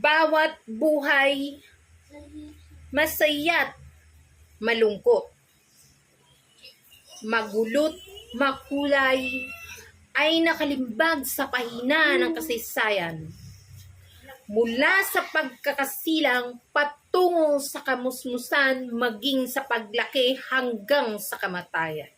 bawat buhay masaya't malungkot, magulo't makulay ay nakalimbag sa pahina ng kasaysayan. Mula sa pagkakasilang patungo sa kamusmusan maging sa paglaki hanggang sa kamatayan.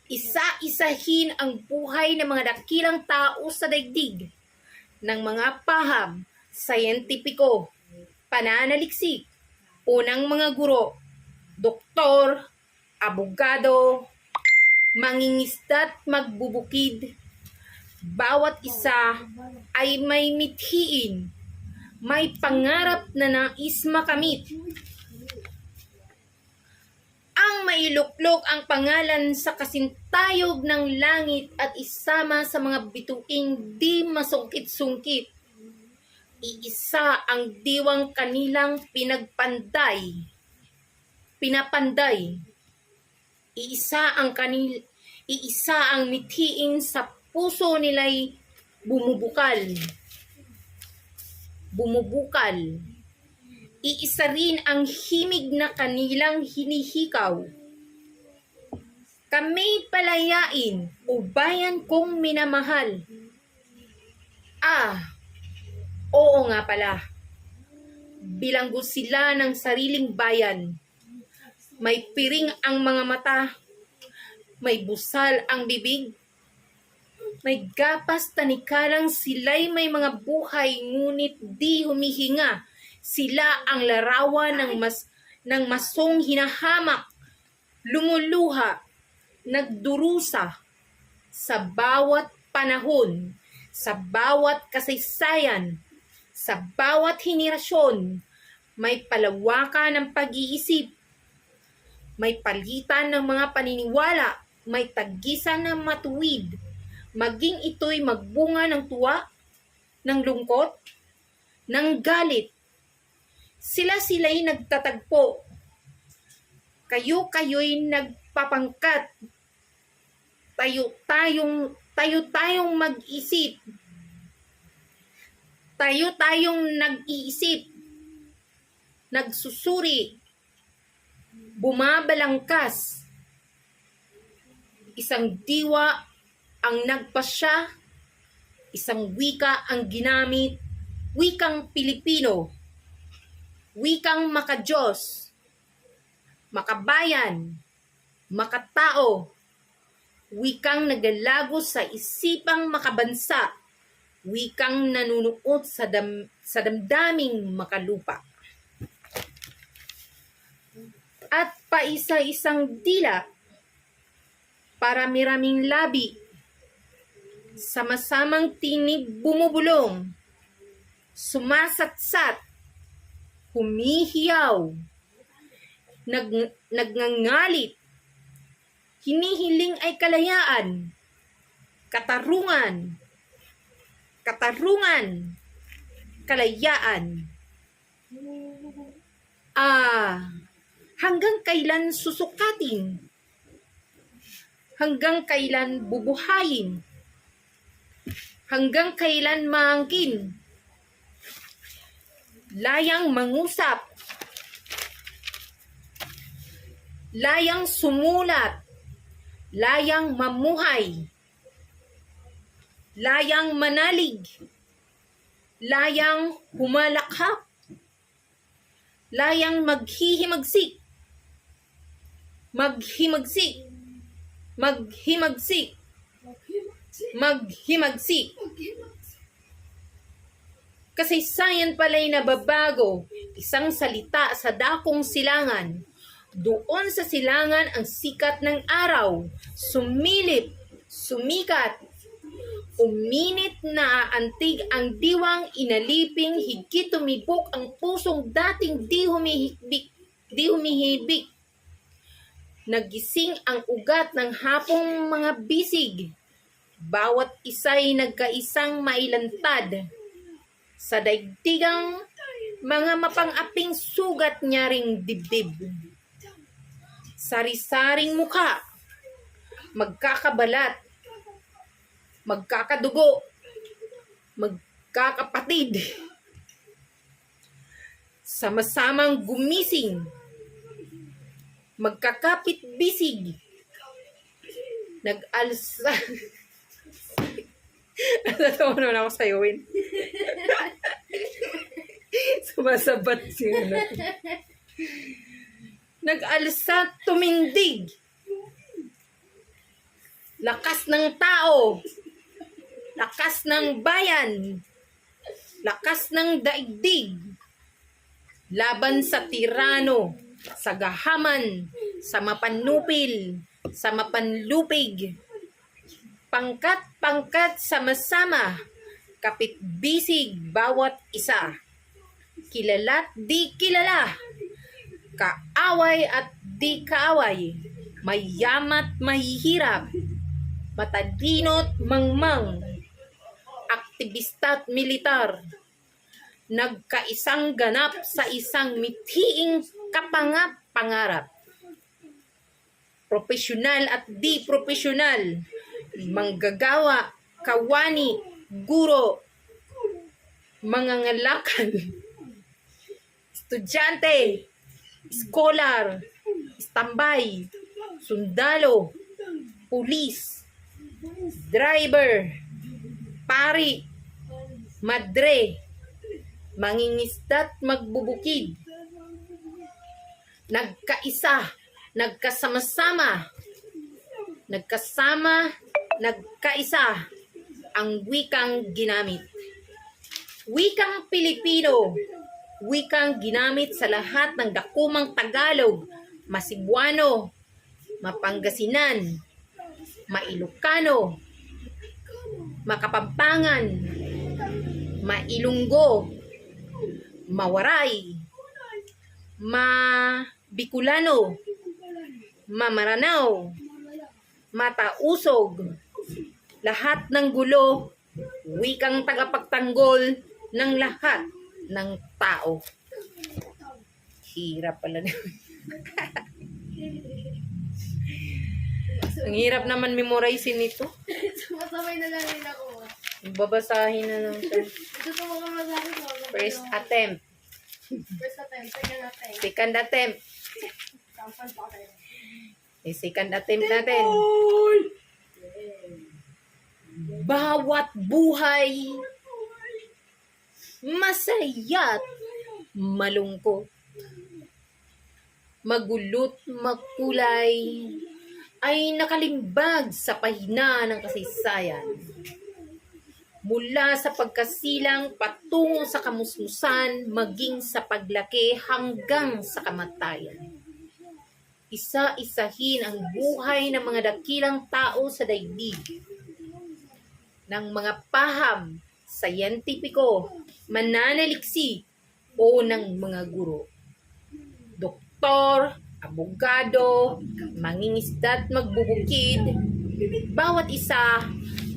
Isa-isahin ang buhay ng mga dakilang tao sa daigdig, ng mga paham, sayentipiko, pananaliksik, unang mga guro, doktor, abogado, mangingisda't magbubukid. Bawat isa ay may mithiin, may pangarap na nais makamit. Ang mailuklok ang pangalan sa kasintayog ng langit at isama sa mga bituing di masungkit-sungkit. Iisa ang diwang kanilang pinapanday. Iisa ang mithiin sa puso nila'y bumubukal. Iisa rin ang himig na kanilang hinihikaw. Kami palayain, o bayan kong minamahal. Oo nga pala. Bilanggo sila ng sariling bayan. May piring ang mga mata. May busal ang bibig. May gapas tanikalang sila'y may mga buhay ngunit di humihinga. Sila ang larawan ng masong hinahamak, lumuluha, nagdurusa sa bawat panahon, sa bawat kasaysayan, sa bawat henerasyon. May palawakan ng pag-iisip, may palitan ng mga paniniwala, may tagisan ng matuwid, maging ito'y magbunga ng tuwa, ng lungkot, ng galit. Sila-sila'y nagtatagpo. Kayo-kayo'y nagpapangkat. Tayo-tayong mag-isip. Tayo-tayong nag-iisip. Nagsusuri. Bumabalangkas. Isang diwa ang nagpasya. Isang wika ang ginamit. Wikang Pilipino. Wikang makadiyos, makabayan, makatao, wikang nagalago sa isipang makabansa, wikang nanunuot sa damdaming makalupa. At paisa-isang dila, parami-raming labi, sama-samang tinig bumubulong, sumasatsat, humihiyaw, nagngangalit, hinihiling ay kalayaan, katarungan, kalayaan. Hanggang kailan susukatin? Hanggang kailan bubuhayin? Hanggang kailan maangkin? Layang mangusap, layang sumulat, layang mamuhay, layang manalig, layang humalakhak, layang maghihimagsik, maghimagsik. Kasaysayan pala'y nababago, isang salita sa dakong silangan. Doon sa silangan ang sikat ng araw, sumilip, sumikat. Uminit na antig ang diwang inaliping, higit tumibok ang pusong dating di humihibik. Nagising ang ugat ng hapong mga bisig. Bawat isa'y nagkaisang mailantad. Sa daigdigang mga mapang-aping sugat niya ring dibdib. Sari-saring mukha, magkakabalat, magkakadugo, magkakapatid, sama-samang gumising, magkakapit-bisig, nag-alsa. Natawa naman ako sa'yo, Win. Sumasabat siya. Nag-alsa, tumindig. Lakas ng tao. Lakas ng bayan. Lakas ng daigdig. Laban sa tirano, sa gahaman, sa mapanupil, sa mapanlupig. Pangkat-pangkat sama-sama, kapit-bisig bawat isa. Kilala't di kilala, kaaway at di kaaway, mayama't mahihirap, matalino't mangmang, aktibista't militar, nagkaisang ganap sa isang mithiing kapangap-pangarap. Profesyonal at di profesyonal, manggagawa, kawani, guro, mangangalakan, estudyante, scholar, tambay, sundalo, pulis, driver, pari, madre, mangingisda't magbubukid, nagkaisa, nagkasama-sama, nagkaisa, ang wikang ginamit. Wikang Pilipino, wikang ginamit sa lahat ng dakumang Tagalog, Masibuano, Mapangasinan, Mailocano, Makapampangan, Mailunggo, Mawaray, Mabicolano, Mamaranaw, Matausog, lahat ng gulo, wikang tagapagtanggol ng lahat ng tao. Hirap pala na. Ang hirap naman memorizein nito. Sumasabay na lang rin ako. Babasahin na lang siya. Ito ko mga masabi ko. First attempt. First attempt. Second attempt. Second attempt. Sampan pa kayo. Second attempt natin. Bawat buhay masaya't malungkot, magulot magkulay, ay nakalimbag sa pahina ng kasaysayan. Mula sa pagkasilang patungo sa kamusmusan, maging sa paglaki hanggang sa kamatayan. Isa-isahin ang buhay ng mga dakilang tao sa daigdig, ng mga paham, sayentipiko, mananaliksi, o ng mga guro. Doktor, abogado, mangingisda't magbubukid, bawat isa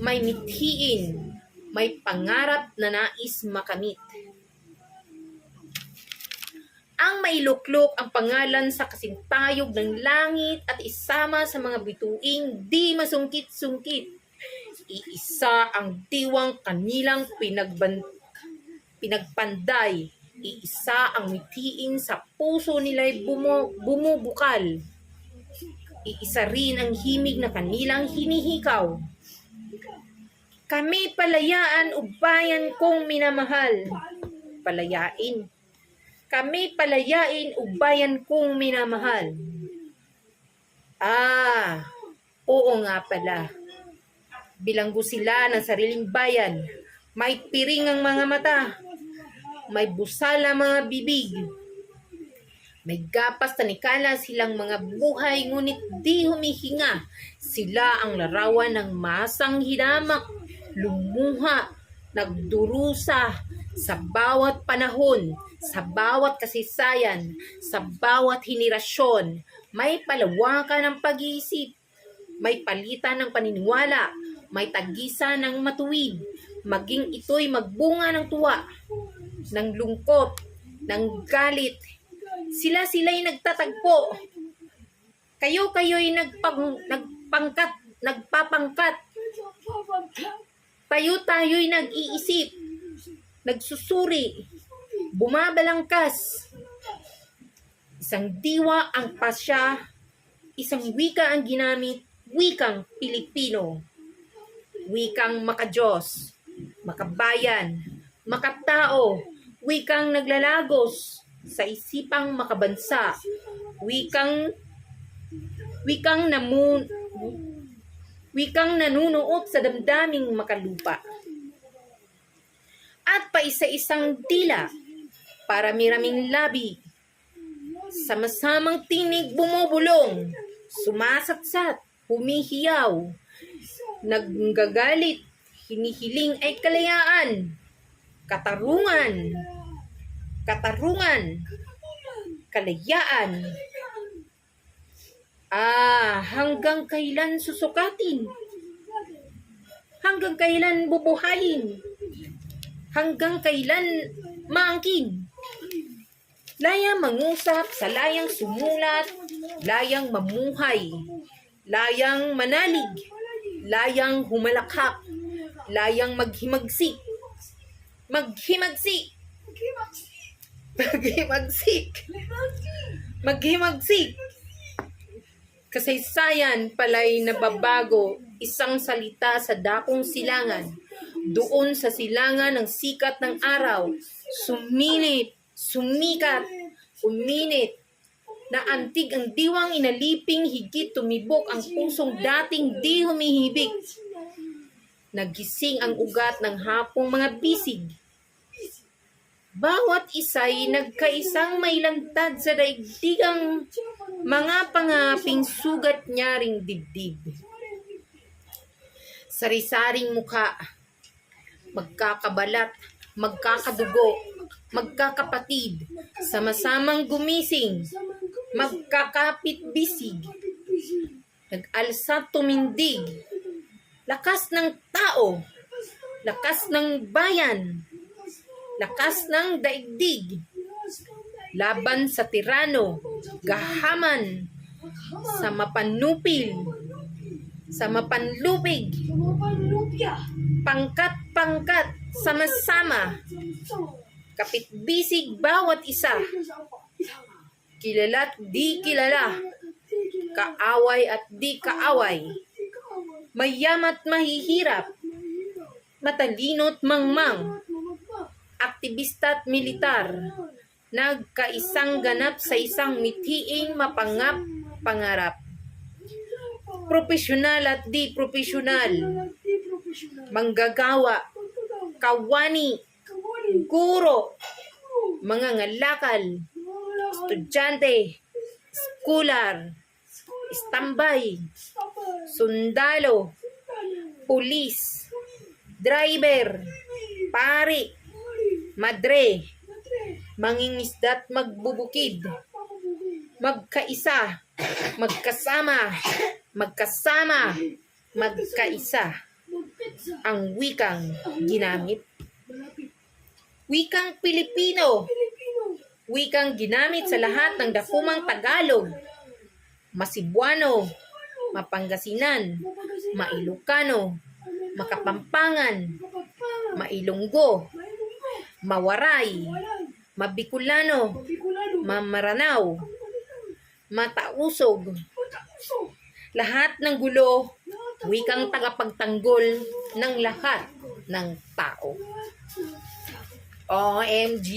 may mithiin, may pangarap na nais makamit. Ang mailuklok ang pangalan sa kasintayog ng langit at isama sa mga bituing di masungkit-sungkit. Iisa ang diwang kanilang pinagpanday. Iisa ang mithiin sa puso nila'y bumubukal. Iisa rin ang himig na kanilang hinihikaw. Kami palayaan o bayan kong minamahal. Palayain. Kami palayain o bayan kong minamahal. Oo nga pala. Bilanggo sila ng sariling bayan. May piring ang mga mata. May busala mga bibig. May gapas tanikala silang mga buhay ngunit di humihinga. Sila ang larawan ng masang hidamak, lumuha, nagdurusa sa bawat panahon, sa bawat kasaysayan, sa bawat henerasyon. May palawakan ng pag-iisip, may palitan ng paniniwala, may tagisan ng matuwid, maging ito'y magbunga ng tuwa, ng lungkot, ng galit. Sila-sila'y nagtatagpo. Kayo-kayo'y nagpapangkat. Tayo-tayo'y nag-iisip, nagsusuri, bumabalangkas, Isang diwa ang pasya, isang wika ang ginamit, wikang Pilipino. Wikang makadiyos, makabayan, makatao, wikang naglalagos sa isipang makabansa, wikang nanunuot sa damdaming makalupa. At paisa-isang dila, parami-raming labi, sama-samang tinig bumubulong, sumasatsat, humihiyaw, naggagalit, hinihiling ay kalayaan, katarungan, kalayaan. Hanggang kailan susukatin? Hanggang kailan bubuhayin? Hanggang kailan maangkin? Layang mangusap sa layang sumulat, layang mamuhay, layang manalig, layang humalakhak, layang maghimagsik, kasaysayan pala'y nababago, isang salita sa dakong silangan. Doon sa silangan ng sikat ng araw, sumilip, sumikat, uminit, na antig ang diwang inaliping, higit tumibok ang pusong dating di humihibig. Nagising ang ugat ng hapong mga bisig. Bawat isa'y nagkaisang mailantad sa daigdigang mga pangaping sugat niya ring dibdib. Sari-saring mukha, magkakabalat, magkakadugo, magkakapatid, sama-samang gumising, magkakapit-bisig, nag-alsa tumindig, lakas ng tao, lakas ng bayan, lakas ng daigdig, laban sa tirano, gahaman, sa mapanupil, sa mapanlupig, pangkat-pangkat, sama-sama, kapit-bisig bawat isa, kilala't di kilala, kaaway at di kaaway, mayama't mahihirap, matalino't mangmang, aktibista't militar, nagkaisang ganap sa isang mithiing mapangap pangarap. Profesyonal at di profesyonal, manggagawa, kawani, guro, mga ngalakal, estudyante, skular, istambay, sundalo, pulis, driver, pari, madre, mangingisda't magbubukid, magkaisa, magkasama, magkaisa, ang wikang ginamit. Wikang Pilipino, wikang ginamit sa lahat ng dakumang Tagalog, Masibuano, Mapangasinan, Mailocano, Makapampangan, Mailonggo, Mawaray, Mabicolano, Mamaranaw, Matausog, lahat ng gulo, wikang tagapagtanggol ng lahat ng tao. OMG!